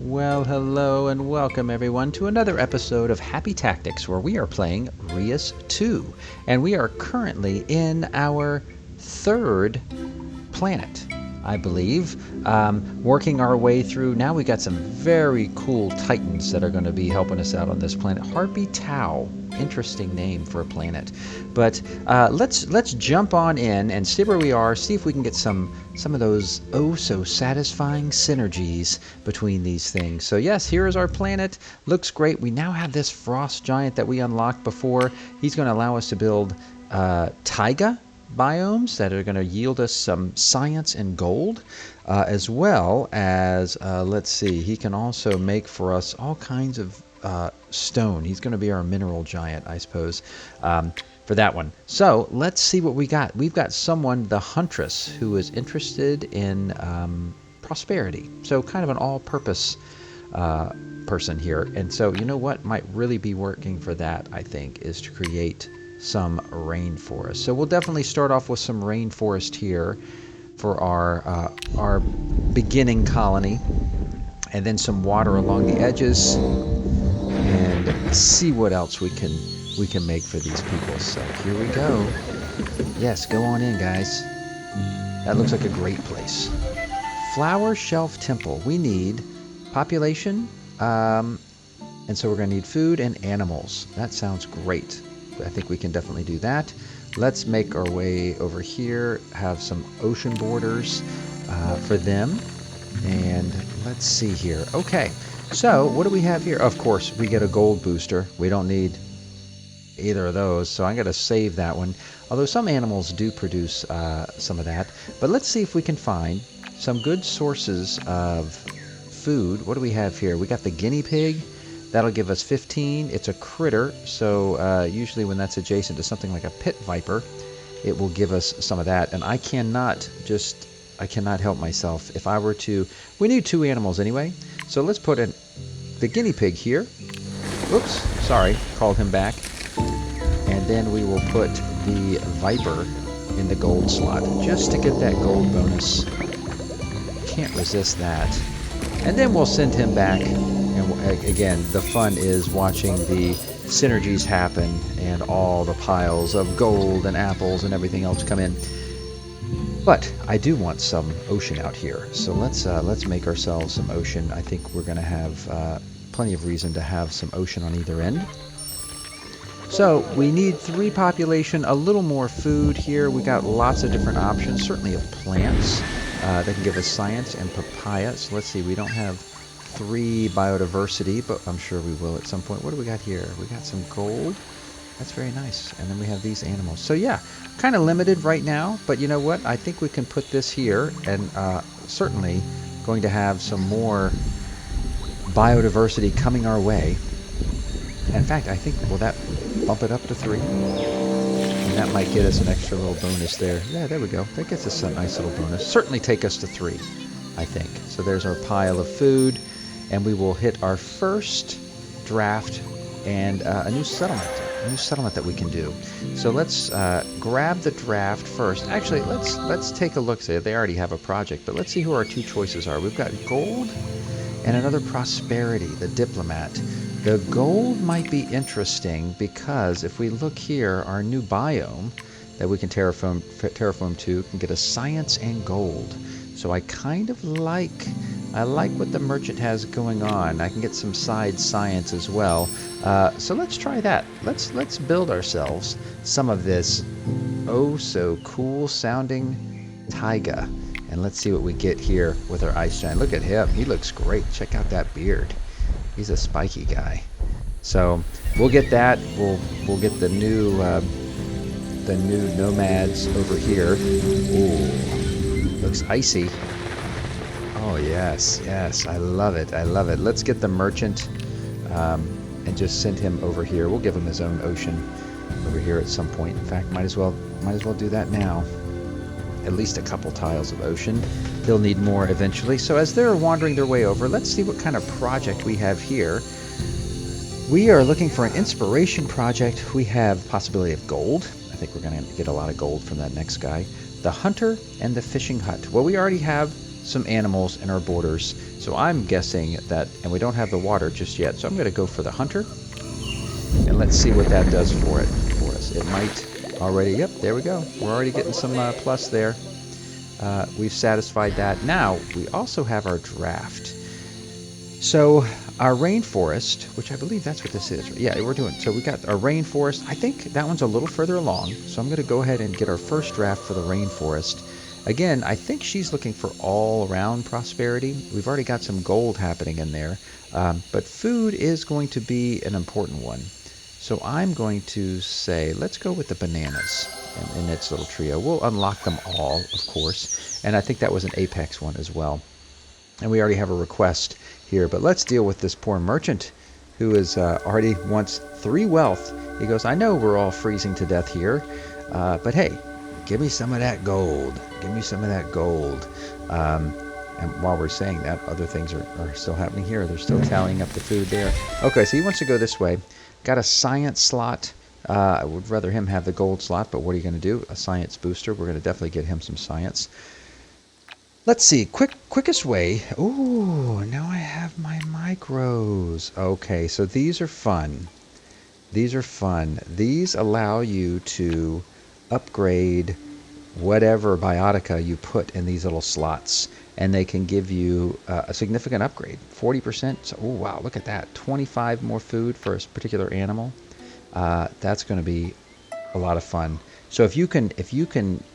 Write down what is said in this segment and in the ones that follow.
Well, hello and welcome everyone to another episode of Happy Tactics where we are playing Reus 2. And we are currently in our third planet, I believe. Working our way through. Now we got some very cool titans that are going to be helping us out on this planet. Harpy Tau. Interesting name for a planet. But let's jump on in and see where we are, see if we can get some of those oh so satisfying synergies between these things. So yes, here is our planet. Looks great. We now have this frost giant that we unlocked before. He's going to allow us to build Taiga biomes that are going to yield us some science and gold, as well as, let's see, he can also make for us all kinds of stone. He's going to be our mineral giant, I suppose, for that one. So let's see what we got. We've got someone, the Huntress, who is interested in prosperity. So kind of an all-purpose person here. And so you know what might really be working for that, I think, is to create some rainforest. So we'll definitely start off with some rainforest here for our beginning colony, and then some water along the edges, and see what else we can make for these people. So here we go. Yes, go on in, guys. That looks like a great place. Flower Shelf Temple. We need population, and so we're going to need food and animals. That sounds great. I think we can definitely do that. Let's make our way over here, have some ocean borders for them. And let's see here. Okay, so what do we have here? Of course, we get a gold booster. We don't need either of those, so I'm going to save that one. Although some animals do produce some of that. But let's see if we can find some good sources of food. What do we have here? We got the guinea pig. That'll give us 15. It's a critter, so usually when that's adjacent to something like a pit viper, it will give us some of that. And I cannot help myself. If I were to, we need 2 animals anyway. So let's put in the guinea pig here. Oops, sorry, called him back. And then we will put the viper in the gold slot, just to get that gold bonus. Can't resist that. And then we'll send him back. And again, the fun is watching the synergies happen and all the piles of gold and apples and everything else come in. But I do want some ocean out here, so let's make ourselves some ocean. I think we're going to have plenty of reason to have some ocean on either end. So we need 3 population, a little more food here. We got lots of different options, certainly of plants that can give us science and papaya. So let's see, we don't have 3 biodiversity, but I'm sure we will at some point. What do we got here? We got some gold. That's very nice. And then we have these animals. So yeah, kind of limited right now, but you know what? I think we can put this here, and certainly going to have some more biodiversity coming our way. In fact, I think, will that bump it up to 3? And that might get us an extra little bonus there. Yeah, there we go. That gets us a nice little bonus. Certainly take us to 3, I think. So there's our pile of food, and we will hit our first draft and a new settlement that we can do. So let's grab the draft first. Actually, let's take a look. Say they already have a project, but let's see who our 2 choices are. We've got gold and another prosperity, the diplomat. The gold might be interesting because if we look here, our new biome that we can terraform to can get us science and gold. So I kind of like what the merchant has going on. I can get some side science as well. So let's try that. Let's build ourselves some of this oh so cool sounding taiga. And let's see what we get here with our ice giant. Look at him. He looks great. Check out that beard. He's a spiky guy. So we'll get that. We'll get the new nomads over here. Ooh, looks icy. Oh yes, I love it. Let's get the merchant and just send him over here. We'll give him his own ocean over here at some point. In fact, might as well do that now. At least a couple tiles of ocean. They'll need more eventually. So as they're wandering their way over, let's see what kind of project we have here. We are looking for an inspiration project. We have possibility of gold. I think we're going to get a lot of gold from that next guy. The hunter and the fishing hut. Well, we already have some animals in our borders. So I'm guessing that, and we don't have the water just yet, so I'm going to go for the hunter. And let's see what that does for us. It might already, yep, there we go. We're already getting some plus there. We've satisfied that. Now, we also have our draft. So our rainforest, which I believe that's what this is. Yeah, we're doing. So we got our rainforest. I think that one's a little further along. So I'm going to go ahead and get our first draft for the rainforest. Again, I think she's looking for all-around prosperity. We've already got some gold happening in there. But food is going to be an important one. So I'm going to say, let's go with the bananas in its little trio. We'll unlock them all, of course. And I think that was an apex one as well. And we already have a request here. But let's deal with this poor merchant who is already wants 3 wealth. He goes, I know we're all freezing to death here. But hey, give me some of that gold. Give me some of that gold. And while we're saying that, other things are still happening here. They're still tallying up the food there. Okay, so he wants to go this way. Got a science slot. I would rather him have the gold slot, but what are you going to do? A science booster. We're going to definitely get him some science. Let's see. Quickest way. Ooh, now I have my micros. Okay, so these are fun. These are fun. These allow you to upgrade whatever biotica you put in these little slots, and they can give you a significant upgrade, 40%. So, oh wow, look at that, 25 more food for a particular animal. That's going to be a lot of fun. So if you can,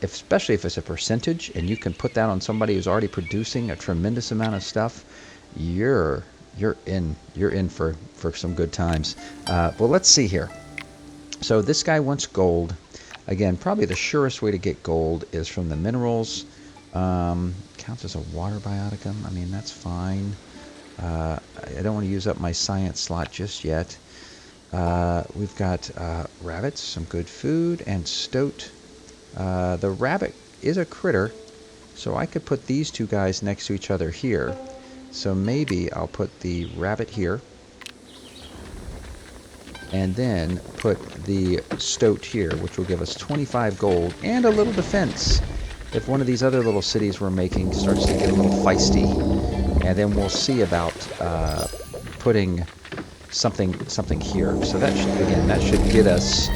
especially if it's a percentage, and you can put that on somebody who's already producing a tremendous amount of stuff, you're in for some good times. Well, let's see here. So this guy wants gold. Again, probably the surest way to get gold is from the minerals. Counts as a water bioticum. I mean, that's fine. I don't want to use up my science slot just yet. We've got rabbits, some good food, and stoat. The rabbit is a critter, so I could put these two guys next to each other here. So maybe I'll put the rabbit here, and then put the stoat here, which will give us 25 gold and a little defense if one of these other little cities we're making starts to get a little feisty. And then we'll see about putting something here. So that should, again, that should get us,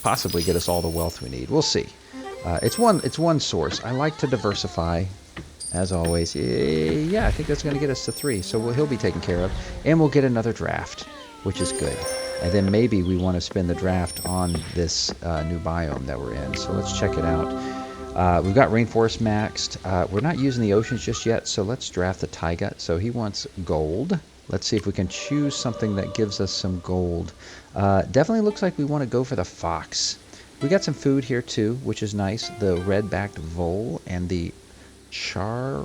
possibly get us all the wealth we need. We'll see. It's one source. I like to diversify, as always. Yeah, I think that's going to get us to 3. So he'll be taken care of, and we'll get another draft, which is good. And then maybe we want to spend the draft on this new biome that we're in. So let's check it out. We've got rainforest maxed. We're not using the oceans just yet, so let's draft the Taiga. So he wants gold. Let's see if we can choose something that gives us some gold. Definitely looks like we want to go for the fox. We got some food here too, which is nice. The red-backed vole and the charoite.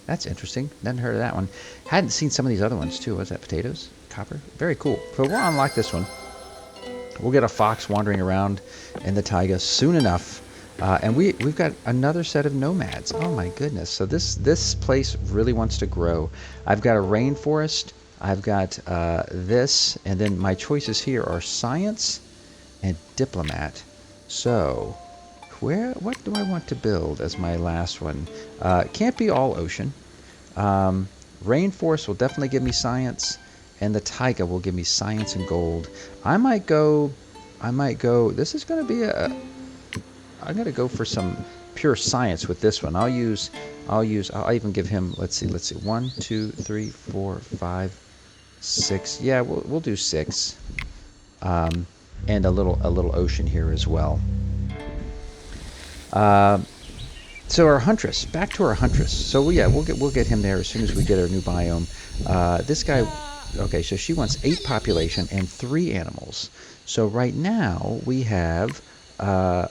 That's interesting. Never heard of that one. Hadn't seen some of these other ones too. What's that? Potatoes? Copper? Very cool. So we'll unlock this one. We'll get a fox wandering around in the taiga soon enough. And we've got another set of nomads. Oh my goodness. So this place really wants to grow. I've got a rainforest. I've got this. And then my choices here are science and diplomat. So what do I want to build as my last one? Can't be all ocean. Rainforest will definitely give me science, and the taiga will give me science and gold. I might go, this is going to be I'm going to go for some pure science with this one. I'll even give him, let's see, 1, 2, 3, 4, 5, 6. Yeah, we'll do 6. And a little ocean here as well. So our huntress, back to our huntress. So yeah, we'll get him there as soon as we get our new biome. This guy, okay, so she wants 8 population and 3 animals. So right now we have a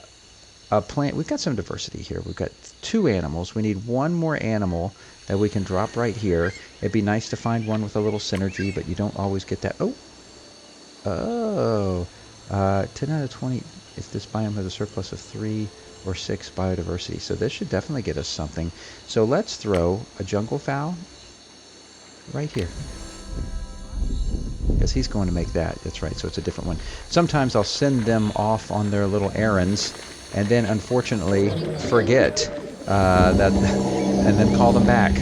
plant. We've got some diversity here. We've got 2 animals. We need 1 more animal that we can drop right here. It'd be nice to find one with a little synergy, but you don't always get that. 10 out of 20 if this biome has a surplus of 3 or 6 biodiversity. So this should definitely get us something. So let's throw a jungle fowl right here, because he's going to make that. That's right. So it's a different one. Sometimes I'll send them off on their little errands and then unfortunately forget and then call them back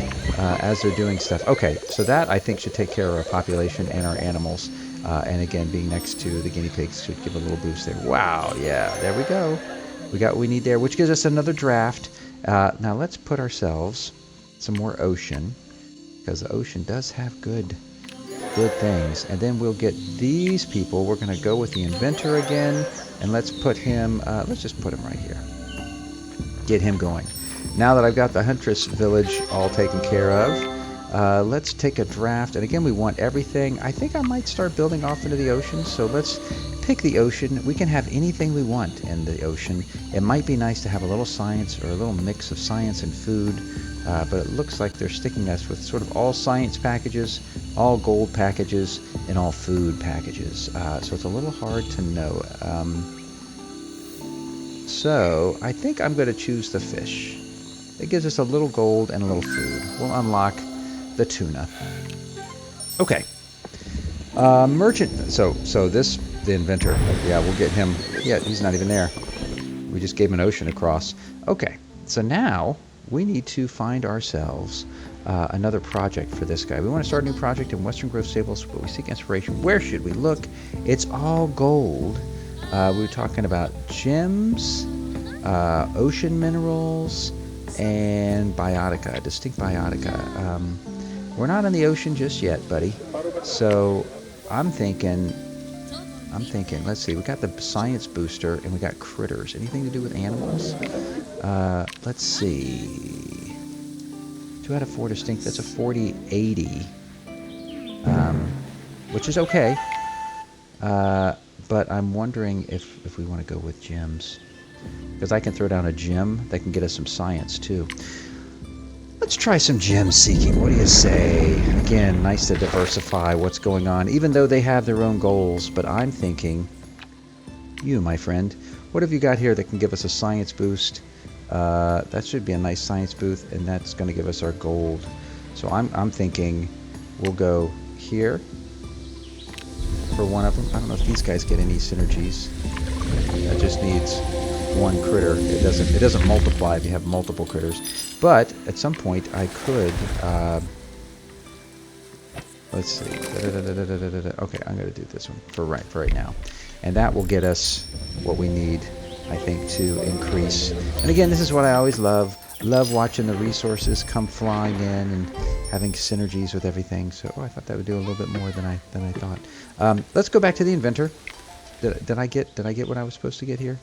as they're doing stuff. Okay, so that I think should take care of our population and our animals. And again, being next to the guinea pigs should give a little boost there. Wow, yeah, there we go. We got what we need there, which gives us another draft. Now let's put ourselves some more ocean, because the ocean does have good things. And then we'll get these people. We're going to go with the inventor again, and let's put him, let's just put him right here. Get him going. Now that I've got the huntress village all taken care of, let's take a draft. And again, we want everything. I think I might start building off into the ocean, so let's pick the ocean. We can have anything we want in the ocean. It might be nice to have a little science, or a little mix of science and food, but it looks like they're sticking us with sort of all science packages, all gold packages, and all food packages. So it's a little hard to know. So I think I'm going to choose the fish. It gives us a little gold and a little food. We'll unlock the tuna. Okay. Merchant. So the inventor. Yeah, we'll get him. Yeah, he's not even there. We just gave him an ocean across. Okay. So now we need to find ourselves another project for this guy. We want to start a new project in Western Grove Stables, but we seek inspiration. Where should we look? It's all gold. We were talking about gems, ocean minerals, and biotica, distinct biotica. We're not in the ocean just yet, buddy. So I'm thinking, let's see, we got the science booster and we got critters. Anything to do with animals? Let's see. 2 out of 4 distinct, that's a 40-80. Which is okay. But I'm wondering if we want to go with gems. Because I can throw down a gem that can get us some science too. Let's try some gem seeking. What do you say? Again, nice to diversify what's going on, even though they have their own goals. But I'm thinking, you, my friend, what have you got here that can give us a science boost? That should be a nice science boost, and that's going to give us our gold. So I'm thinking we'll go here for one of them. I don't know if these guys get any synergies. That just needs one critter. It doesn't multiply if you have multiple critters. But at some point I could let's see. Okay, I'm gonna do this one for right now. And that will get us what we need, I think, to increase. And again, this is what I always love watching the resources come flying in and having synergies with everything. So I thought that would do a little bit more than I thought. Let's go back to the inventor. Did I get what I was supposed to get here?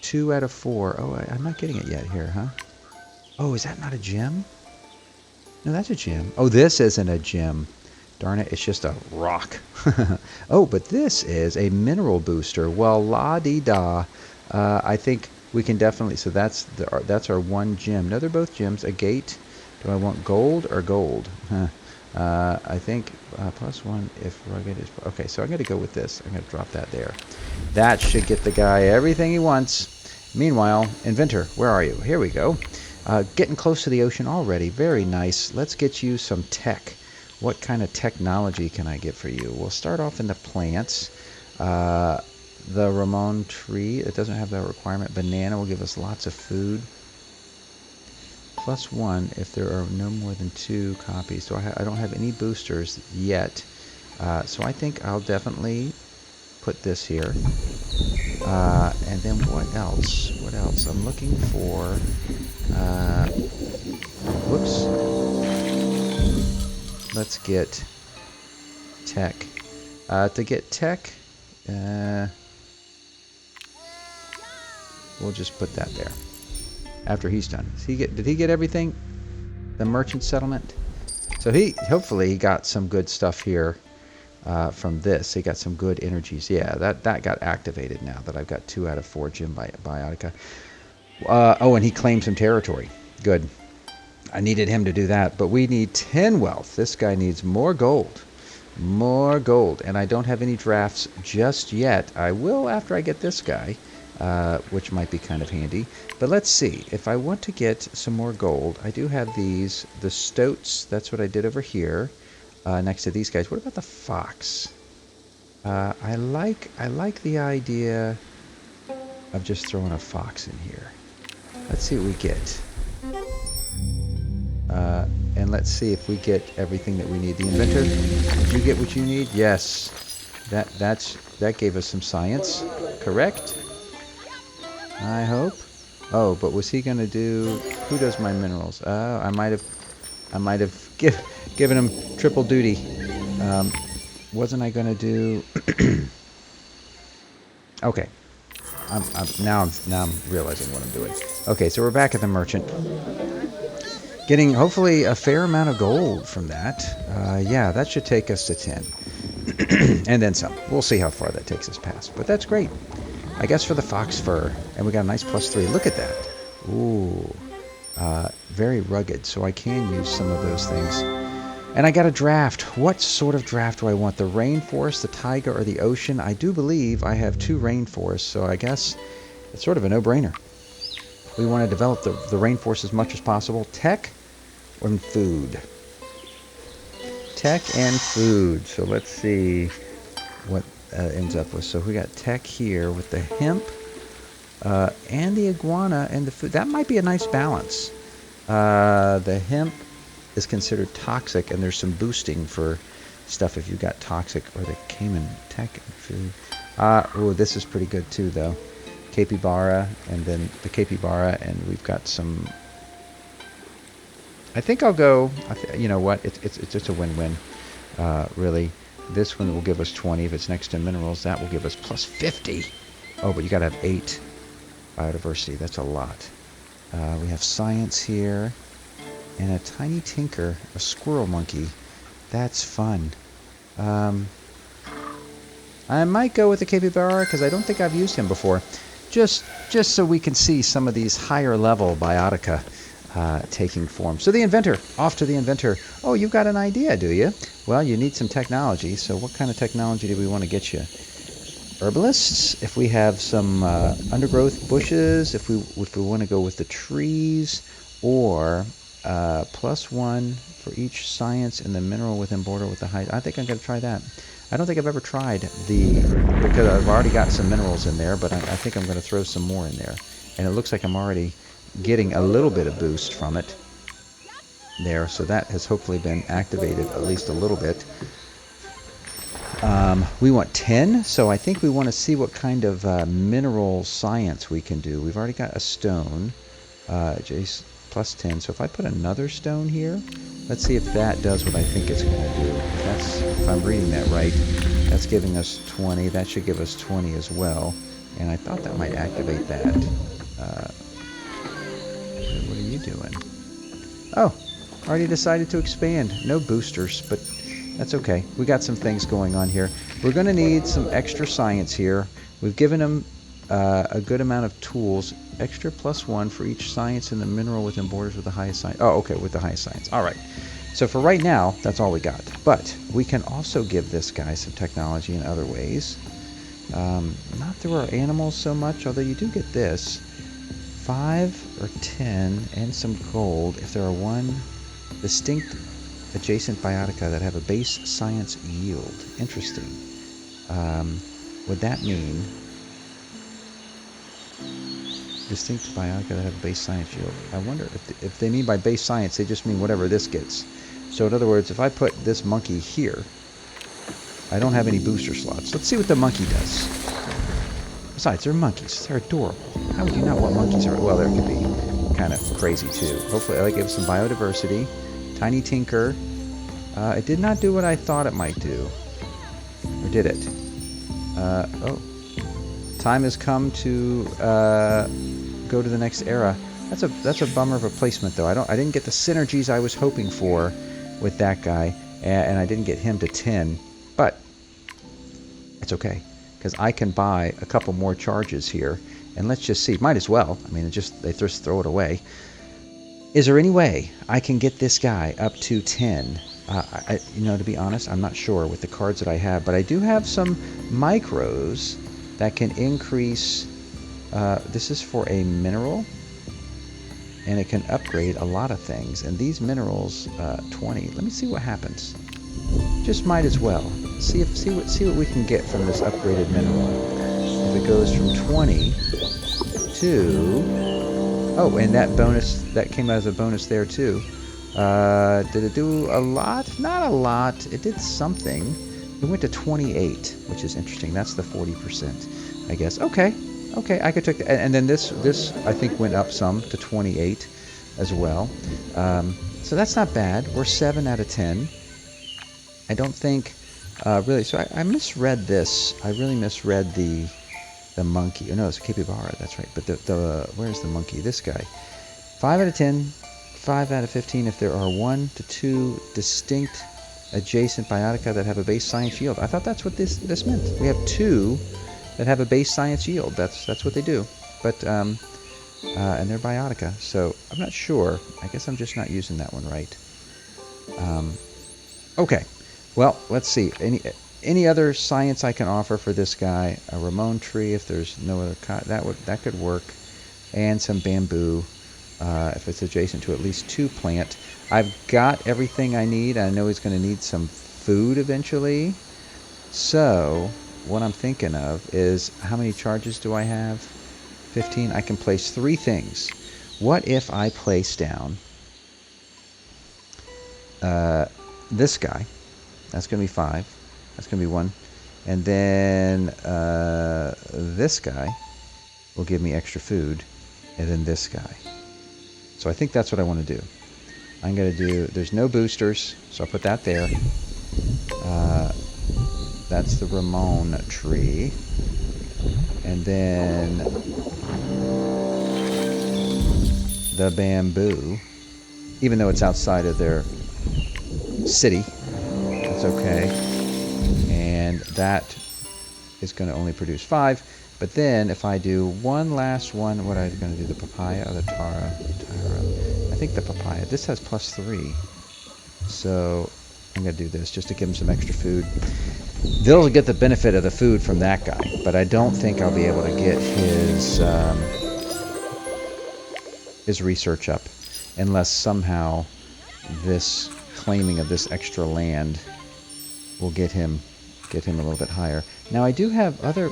2 out of 4. Oh, I'm not getting it yet here, huh? Oh, is that not a gem? No, that's a gem. Oh, this isn't a gem. Darn it, it's just a rock. Oh, but this is a mineral booster. Well, la-dee-da. I think we can definitely... So that's our one gem. No, they're both gems. A gate. Do I want gold or gold? I think +1 if rugged is... Okay, so I'm going to go with this. I'm going to drop that there. That should get the guy everything he wants. Meanwhile, inventor, where are you? Here we go. Getting close to the ocean already. Very nice. Let's get you some tech. What kind of technology can I get for you? We'll start off in the plants. The Ramon tree, it doesn't have that requirement. Banana will give us lots of food. +1 if there are no more than 2 copies. So I don't have any boosters yet. So I think I'll definitely put this here. And then what else? What else? I'm looking for... whoops. Let's get tech. To get tech, we'll just put that there. After he's done. Did he get everything? The merchant settlement? So hopefully he got some good stuff here from this. He got some good energies. Yeah, that got activated now that I've got 2 out of 4 gem biotica. Oh, and he claimed some territory. Good. I needed him to do that, but we need 10 wealth. This guy needs more gold. More gold. And I don't have any drafts just yet. I will after I get this guy, which might be kind of handy. But let's see. If I want to get some more gold, I do have these. The stoats, that's what I did over here, next to these guys. What about the fox? I like the idea of just throwing a fox in here. Let's see what we get. And let's see if we get everything that we need. The inventor, did you get what you need? Yes. That gave us some science. Correct? I hope. Oh, but was he going to do... Who does my minerals? Oh, I might have given him triple duty. Wasn't I going to do... Okay. Now I'm realizing what I'm doing. Okay, so we're back at the merchant. Getting, hopefully, a fair amount of gold from that. Yeah, that should take us to 10. And then some. We'll see how far that takes us past. But that's great. I guess for the fox fur. And we got a nice +3. Look at that. Ooh. Very rugged. So I can use some of those things. And I got a draft. What sort of draft do I want? The rainforest, the taiga, or the ocean? I do believe I have 2 rainforests. So I guess it's sort of a no-brainer. We want to develop the rainforest as much as possible. Tech and food. Tech and food. So let's see what ends up with. So we got tech here with the hemp and the iguana and the food. That might be a nice balance. The hemp is considered toxic, and there's some boosting for stuff if you got toxic, or the caiman tech and food. Oh, this is pretty good too, though. Capybara, and then the capybara, and we've got some... I think I'll go... you know what? It's just a win-win, really. This one will give us 20 if it's next to minerals. That will give us +50. Oh, but you got to have 8 biodiversity. That's a lot. We have science here, and a tiny tinker, a squirrel monkey. That's fun. I might go with the capybara because I don't think I've used him before. Just so we can see some of these higher level biotica taking form. So the inventor, off to the inventor. Oh, you've got an idea, do you? Well, you need some technology. So what kind of technology do we want to get you? Herbalists, if we have some undergrowth bushes, if we want to go with the trees, or +1 for each science and the mineral within border with the height. I think I'm going to try that. I don't think I've ever tried because I've already got some minerals in there, but I think I'm going to throw some more in there. And it looks like I'm already getting a little bit of boost from it there, so that has hopefully been activated at least a little bit. We want 10, so I think we want to see what kind of mineral science we can do. We've already got a stone, Jace, +10, so if I put another stone here, let's see if that does what I think it's going to do. If I'm reading that right, that's giving us 20. That should give us 20 as well. And I thought that might activate that. What are you doing? Oh, already decided to expand. No boosters, but that's okay. We got some things going on here. We're going to need some extra science here. We've given them a good amount of tools. Extra +1 for each science in the mineral within borders with the highest science. Oh, okay, with the highest science. All right. So for right now, that's all we got. But we can also give this guy some technology in other ways. Not through our animals so much, although you do get this. 5 or 10 and some gold if there are 1 distinct adjacent biotica that have a base science yield. Interesting. Would that mean distinct biotica that have a base science yield? I wonder if they mean by base science, they just mean whatever this gets. So in other words, if I put this monkey here, I don't have any booster slots. Let's see what the monkey does. Besides, they're monkeys. They're adorable. How would you not want monkeys? Well, there could be kind of crazy too. Hopefully, I give some biodiversity. Tiny tinker. It did not do what I thought it might do. Or did it? Oh. Time has come to go to the next era. That's a bummer of a placement, though. I didn't get the synergies I was hoping for with that guy, and I didn't get him to 10. But it's okay, because I can buy a couple more charges here, and let's just see. Might as well. I mean, they just throw it away. Is there any way I can get this guy up to 10? To be honest, I'm not sure with the cards that I have, but I do have some micros that can increase. This is for a mineral, and it can upgrade a lot of things. And these minerals, 20. Let me see what happens. Just might as well see what we can get from this upgraded mineral. If it goes from 20 to, oh, and that bonus that came out as a bonus there too. Did it do a lot? Not a lot. It did something. It went to 28, which is interesting. That's the 40%, I guess. Okay, okay, I could take that. And then this I think went up some to 28 as well. So that's not bad. We're 7 out of 10. I don't think really. So I misread this. I really misread the monkey. Oh no, it's a capybara. That's right. But the where's the monkey? This guy. 5 out of 10. 5 out of 15 if there are 1 to 2 distinct adjacent biotica that have a base science yield. I thought that's what this meant. We have 2 that have a base science yield. That's what they do. But and they're biotica. So I'm not sure. I guess I'm just not using that one right. Okay. Well, let's see. Any other science I can offer for this guy? A Ramon tree, if there's no other that could work, and some bamboo. If it's adjacent to at least 2 plant. I've got everything I need. I know he's going to need some food eventually. So what I'm thinking of is, how many charges do I have? 15. I can place 3 things. What if I place down this guy? That's going to be 5. That's going to be 1. And then this guy will give me extra food. And then this guy. So I think that's what I want to do. I'm going to do, there's no boosters, so I'll put that there. That's the Ramon tree. And then the bamboo, even though it's outside of their city, that's okay. And that is going to only produce 5. But then if I do one last one, what am I going to do? The papaya or the Tara? I think the papaya. This has +3. So I'm going to do this just to give him some extra food. They'll get the benefit of the food from that guy, but I don't think I'll be able to get his research up unless somehow this claiming of this extra land will get him a little bit higher. Now I do have other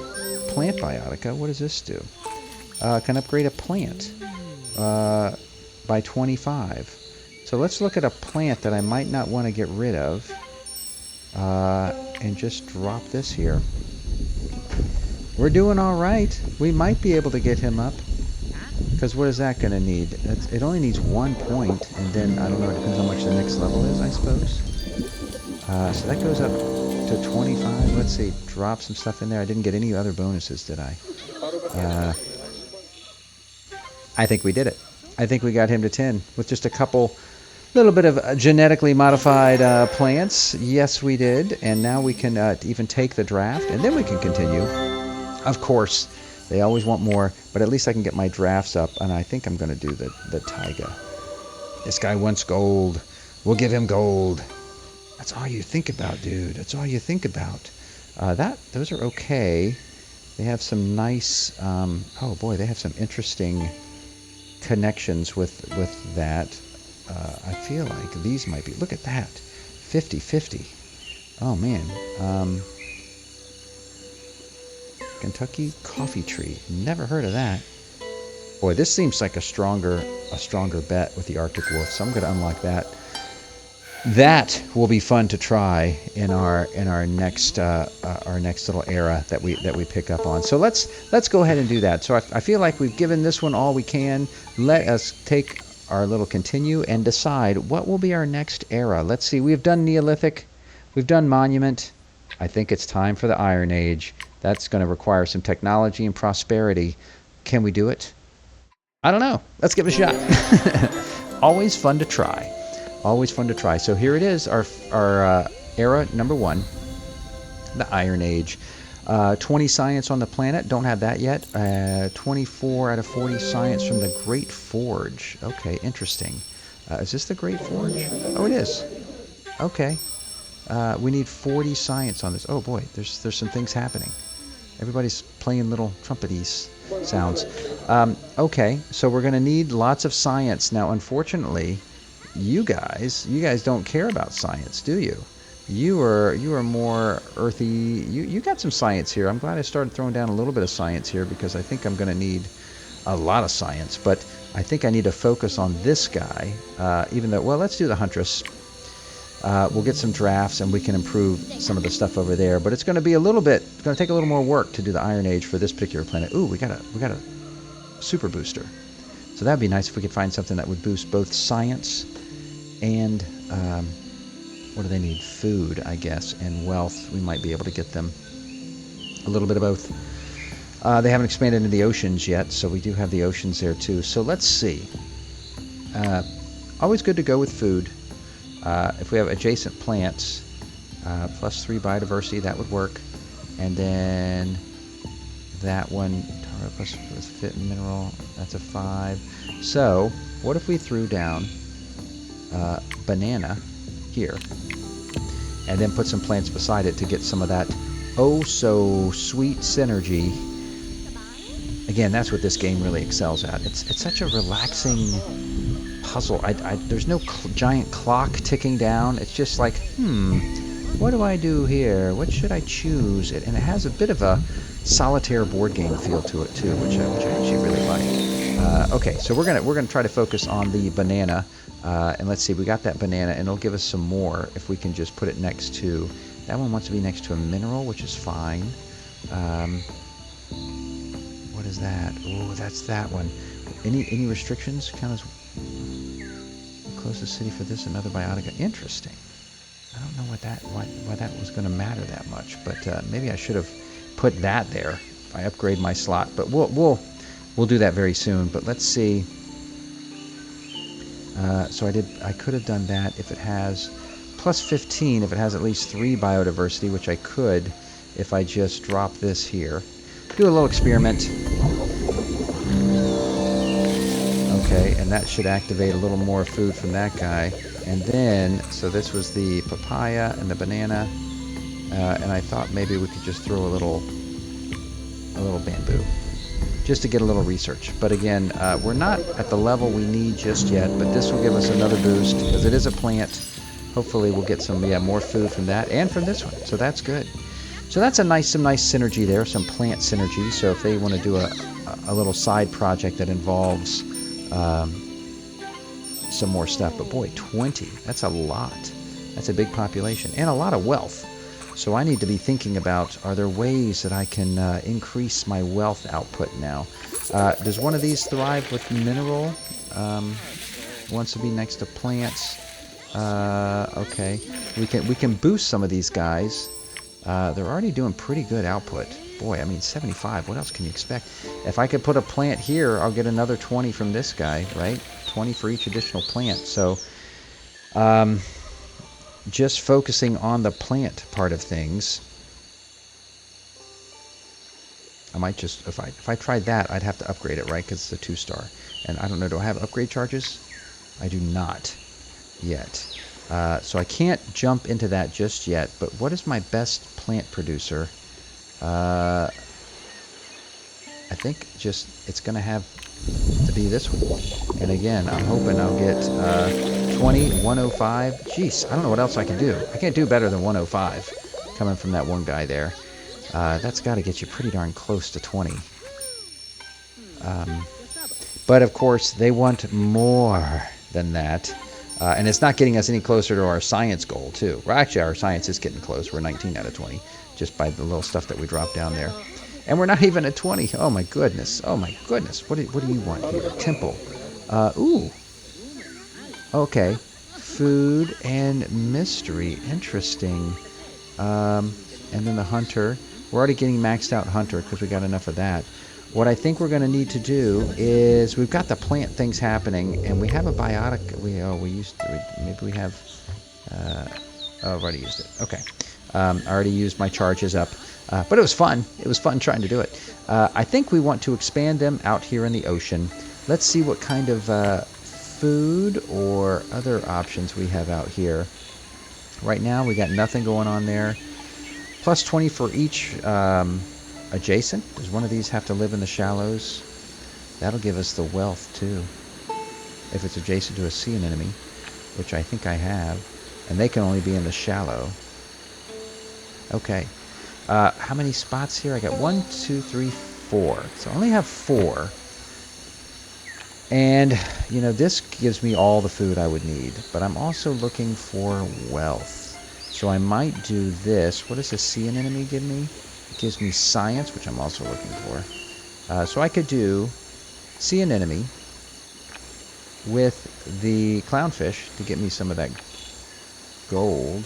plant biotica. What does this do? Can upgrade a plant by 25. So let's look at a plant that I might not want to get rid of and just drop this here. We're doing all right. We might be able to get him up, because what is that going to need? It only needs 1 point, and then I don't know, it depends how much the next level is, I suppose. So that goes up to 25. Let's see, drop some stuff in there. I didn't get any other bonuses, did I? I think we did it. I think we got him to 10 with just a little bit of genetically modified plants. Yes, we did. And now we can even take the draft, and then we can continue. Of course, they always want more, but at least I can get my drafts up, and I think I'm going to do the Taiga. This guy wants gold. We'll give him gold. That's all you think about, dude. That's all you think about. Those are okay. They have some nice, oh boy, they have some interesting connections with that. I feel like these might be, look at that, 50-50. Oh man. Kentucky coffee tree. Never heard of that. Boy, this seems like a stronger bet with the Arctic wolf. So I'm going to unlock that. That will be fun to try in our next little era that we pick up on. So let's go ahead and do that. So I feel like we've given this one all we can. Let us take our little continue and decide what will be our next era. Let's see. We've done Neolithic. We've done Monument. I think it's time for the Iron Age. That's going to require some technology and prosperity. Can we do it? I don't know. Let's give it a shot. Always fun to try. Always fun to try. So here it is, our era number 1, the Iron Age. 20 science on the planet. Don't have that yet. 24 out of 40 science from the Great Forge. Okay, interesting. Is this the Great Forge? Oh, it is. Okay. We need 40 science on this. Oh boy, there's some things happening. Everybody's playing little trumpety sounds. Okay, so we're going to need lots of science. Now, unfortunately, you guys don't care about science, do you? You are more earthy. You got some science here. I'm glad I started throwing down a little bit of science here, because I think I'm going to need a lot of science. But I think I need to focus on this guy, even though, well, let's do the huntress. We'll get some drafts and we can improve some of the stuff over there, but it's going to be it's going to take a little more work to do the Iron Age for this particular planet. Ooh, we got a super booster. So that'd be nice if we could find something that would boost both science and, what do they need? Food, I guess, and wealth. We might be able to get them a little bit of both. They haven't expanded into the oceans yet, so we do have the oceans there too. So let's see. Always good to go with food. If we have adjacent plants, +3 biodiversity, that would work. And then that one, plus fit mineral, that's a 5. So what if we threw down banana here, and then put some plants beside it to get some of that oh so sweet synergy. Again, that's what this game really excels at. It's such a relaxing puzzle. There's no giant clock ticking down. It's just like, what do I do here? What should I choose? And it has a bit of a solitaire board game feel to it too, which I actually really like. Okay, so we're gonna try to focus on the banana, and let's see. We got that banana, and it'll give us some more if we can just put it next to. That one wants to be next to a mineral, which is fine. What is that? Oh, that's that one. Any restrictions? Count as the closest city for this, another biotica. Interesting. I don't know why that was going to matter that much, but maybe I should have put that there if I upgrade my slot. But we'll do that very soon. But let's see. So I could have done that if it has +15, if it has at least 3 biodiversity, which I could if I just drop this here. Do a little experiment. Okay, and that should activate a little more food from that guy. And then, so this was the papaya and the banana, and I thought maybe we could just throw a little bamboo, just to get a little research. But again, we're not at the level we need just yet, but this will give us another boost, because it is a plant. Hopefully we'll get some, more food from that, and from this one, so that's good. So that's some nice synergy there, some plant synergy. So if they want to do a little side project that involves some more stuff, but boy, 20, that's a lot. That's a big population and a lot of wealth. So I need to be thinking about, are there ways that I can increase my wealth output now? Does one of these thrive with mineral? Wants to be next to plants. Okay, we can boost some of these guys. They're already doing pretty good output. Boy, I mean, 75, what else can you expect? If I could put a plant here, I'll get another 20 from this guy, right? 20 for each additional plant. So just focusing on the plant part of things, I might just, if I tried that, I'd have to upgrade it, right? Because it's a 2-star. And I don't know, do I have upgrade charges? I do not yet. So I can't jump into that just yet, but what is my best plant producer? I think just, it's going to have to be this one. And again, I'm hoping I'll get 20, 105. Jeez, I don't know what else I can do. I can't do better than 105 coming from that one guy there. That's got to get you pretty darn close to 20. But of course, they want more than that. And it's not getting us any closer to our science goal, too. Well, actually, our science is getting close. We're 19 out of 20, just by the little stuff that we dropped down there. And we're not even at 20. Oh, my goodness. Oh, my goodness. What do you want here? Temple. Ooh. Okay. Food and mystery. Interesting. And then the hunter. We're already getting maxed out hunter because we got enough of that. What I think we're going to need to do is, we've got the plant things happening, and we have a biotic. Maybe we have. I've already used it. Okay. I already used my charges up, but it was fun. It was fun trying to do it. I think we want to expand them out here in the ocean. Let's see what kind of food or other options we have out here. Right now, we got nothing going on there. Plus 20 for each adjacent. Does one of these have to live in the shallows? That'll give us the wealth, too. If it's adjacent to a sea anemone, which I think I have. And they can only be in the shallow. Okay. How many spots here? I got 1, 2, 3, 4. So I only have 4. And, you know, this gives me all the food I would need, but I'm also looking for wealth. So I might do this. What does the see an enemy give me? It gives me science, which I'm also looking for. So I could do see an enemy with the clownfish to get me some of that gold.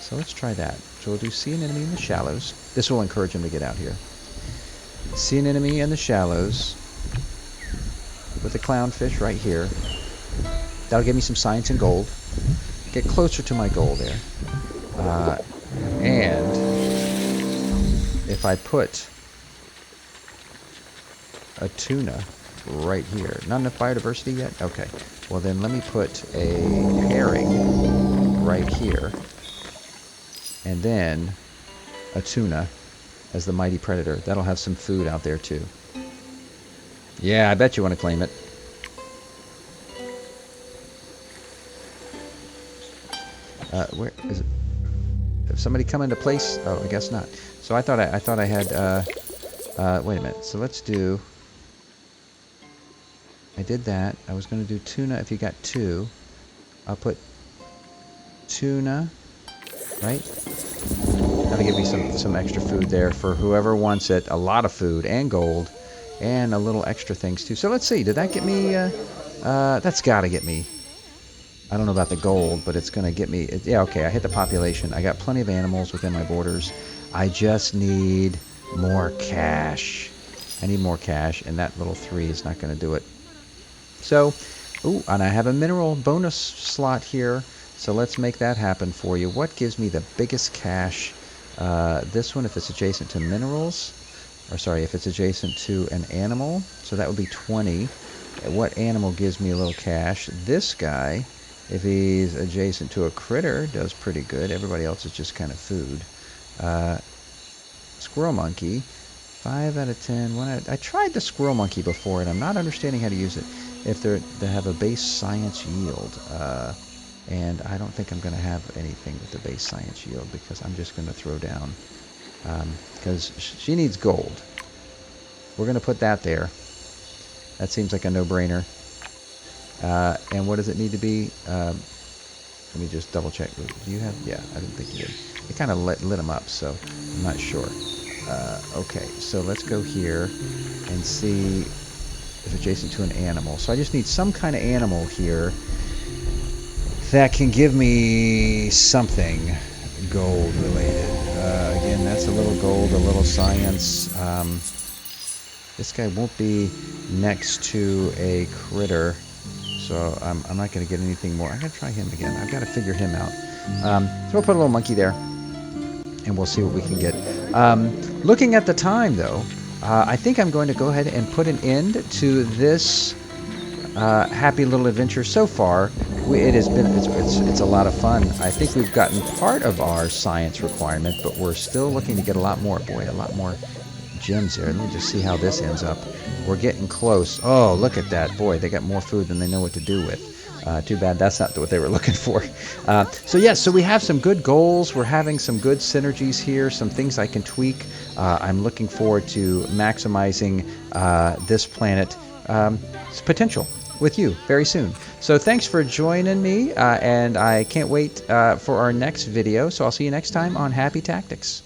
So let's try that. So we'll do see an enemy in the shallows. This will encourage him to get out here. See an enemy in the shallows with the clownfish right here. That'll give me some science and gold. Get closer to my goal there. And if I put a tuna right here. Not enough biodiversity yet? Okay. Well, then let me put a herring right here. And then a tuna as the mighty predator. That'll have some food out there too. Yeah, I bet you want to claim it. Where is it? If somebody come into place? Oh, I guess not. So I thought I had. Wait a minute. So let's do. I did that. I was going to do tuna. If you got two, I'll put tuna. Right. That'll give me some extra food there for whoever wants it. A lot of food and gold, and a little extra things too. So let's see. Did that get me? That's got to get me. I don't know about the gold, but it's going to get me... yeah, okay, I hit the population. I got plenty of animals within my borders. I just need more cash. I need more cash, and that little 3 is not going to do it. So, ooh, and I have a mineral bonus slot here, so let's make that happen for you. What gives me the biggest cash? This one, if it's adjacent to minerals, or sorry, if it's adjacent to an animal, so that would be 20. What animal gives me a little cash? This guy... if he's adjacent to a critter, does pretty good. Everybody else is just kind of food. Squirrel monkey, 5 out of 10. I tried the squirrel monkey before, and I'm not understanding how to use it. If they have a base science yield, and I don't think I'm going to have anything with the base science yield because I'm just going to throw down because she needs gold. We're going to put that there. That seems like a no-brainer. And what does it need to be? Let me just double check. Do you have? Yeah, I didn't think you did. It kind of lit them up, so I'm not sure. Okay, so let's go here and see if it's adjacent to an animal. So I just need some kind of animal here that can give me something gold related. Again, that's a little gold, a little science. This guy won't be next to a critter. So I'm not going to get anything more. I'm going to try him again. I've got to figure him out. So we'll put a little monkey there, and we'll see what we can get. Looking at the time, though, I think I'm going to go ahead and put an end to this happy little adventure so far. It's a lot of fun. I think we've gotten part of our science requirement, but we're still looking to get a lot more. Boy, a lot more gems there. Let me just see how this ends up. We're getting close. Oh, look at that. Boy, they got more food than they know what to do with. Too bad that's not what they were looking for. So yes, so we have some good goals. We're having some good synergies here, some things I can tweak. I'm looking forward to maximizing this planet's potential with you very soon. So thanks for joining me, and I can't wait for our next video. So I'll see you next time on Happy Tactics.